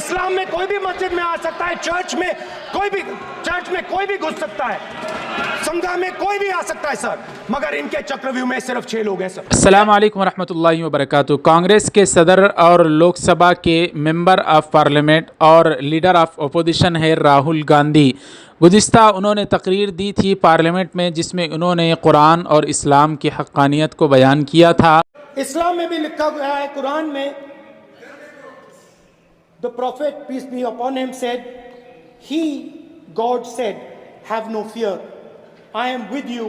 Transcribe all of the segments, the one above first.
इस्लाम में कोई भी मस्जिद में आ सकता है, चर्च में कोई भी घुस सकता है, संघा में कोई भी आ सकता है सर, मगर इनके चक्रव्यूह में सिर्फ 6 लोग हैं सर। अस्सलाम वालेकुम रहमतुल्लाहि व बरकातुहू। कांग्रेस के सदर और लोकसभा के मेंबर ऑफ पार्लियामेंट और लीडर ऑफ अपोजिशन है राहुल गांधी। गुज़िस्ता उन्होंने तकरीर दी थी पार्लियामेंट में, जिसमें उन्होंने कुरान और इस्लाम की हक़ानियत को बयान किया था। इस्लाम में भी लिखा गया है, कुरान में, the prophet peace be upon him said, he god said, have no fear, I am with you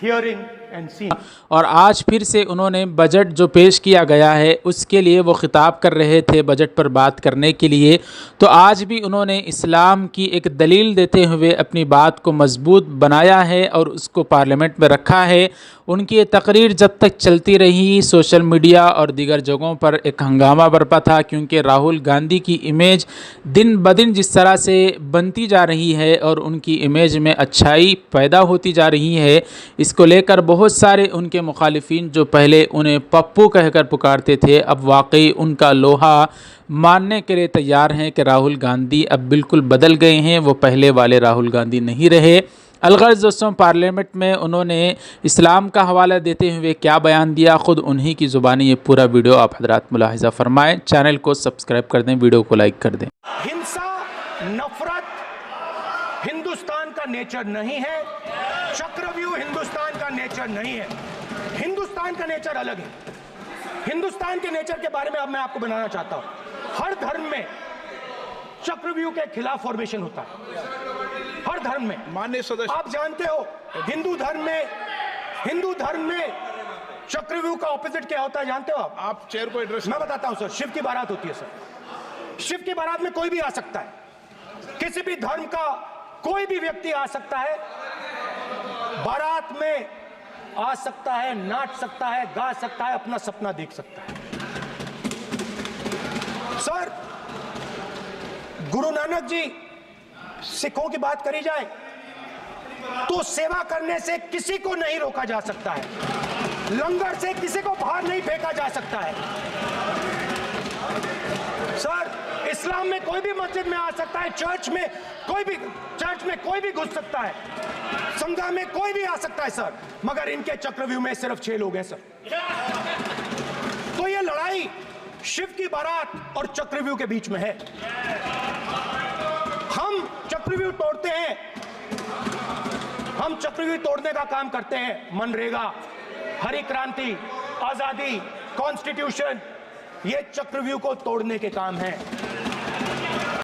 hearing and seeing. और आज फिर से उन्होंने बजट जो पेश किया गया है उसके लिए वो खिताब कर रहे थे, बजट पर बात करने के लिए। तो आज भी उन्होंने इस्लाम की एक दलील देते हुए अपनी बात को मजबूत बनाया है और उसको पार्लियामेंट में रखा है। उनकी ये तकरीर जब तक चलती रही, सोशल मीडिया और दीगर जगहों पर एक हंगामा बरपा था, क्योंकि राहुल गांधी की इमेज दिन ब दिन जिस तरह से बनती जा रही है और उनकी इमेज में अच्छाई पैदा होती जा रही है, इसको लेकर बहुत सारे उनके मुखालिफिन जो पहले उन्हें पप्पू कहकर पुकारते थे, अब वाकई उनका लोहा मानने के लिए तैयार हैं कि राहुल गांधी अब बिल्कुल बदल गए हैं, वो पहले वाले राहुल गांधी नहीं रहे। अलगर्ज दोस्तों, पार्लियामेंट में उन्होंने इस्लाम का हवाला देते हुए क्या बयान दिया, ख़ुद उन्हीं की ज़ुबानी ये पूरा वीडियो आप हज़रात मुलाहिज़ा फरमाएँ। चैनल को सब्सक्राइब कर दें, वीडियो को लाइक कर दें। हिंसा, नफरत हिंदुस्तान का नेचर नहीं है, चक्रव्यूह हिंदुस्तान का नेचर नहीं है। हिंदुस्तान का नेचर अलग है। हिंदुस्तान के नेचर के बारे में अब मैं आपको बनाना चाहता हूं। हर धर्म में चक्रव्यूह के खिलाफ फॉर्मेशन होता है, हर धर्म में। माननीय सदस्य, आप जानते हो हिंदू धर्म में चक्रव्यूह का ऑपोजिट क्या होता है, जानते हो आप चेयर को एड्रेस। मैं बताता हूं सर। शिव की बारात होती है सर। शिव की बारात में कोई भी आ सकता है, किसी भी धर्म का कोई भी व्यक्ति आ सकता है, बारात में आ सकता है, नाच सकता है, गा सकता है, अपना सपना देख सकता है। सर, गुरु नानक जी, सिखों की बात करी जाए तो सेवा करने से किसी को नहीं रोका जा सकता है, लंगर से किसी को बाहर नहीं फेंका जा सकता है। सर, इस्लाम में कोई भी मस्जिद में आ सकता है, चर्च में कोई भी घुस सकता है, संघा में कोई भी आ सकता है सर, मगर इनके चक्रव्यूह में सिर्फ 6 लोग हैं सर। तो ये लड़ाई शिव की बारात और चक्रव्यूह के बीच में है। हम चक्रव्यूह तोड़ते हैं, हम चक्रव्यूह तोड़ने का काम करते हैं। मनरेगा, हरी क्रांति, आजादी, कॉन्स्टिट्यूशन, ये चक्रव्यूह को तोड़ने के काम है।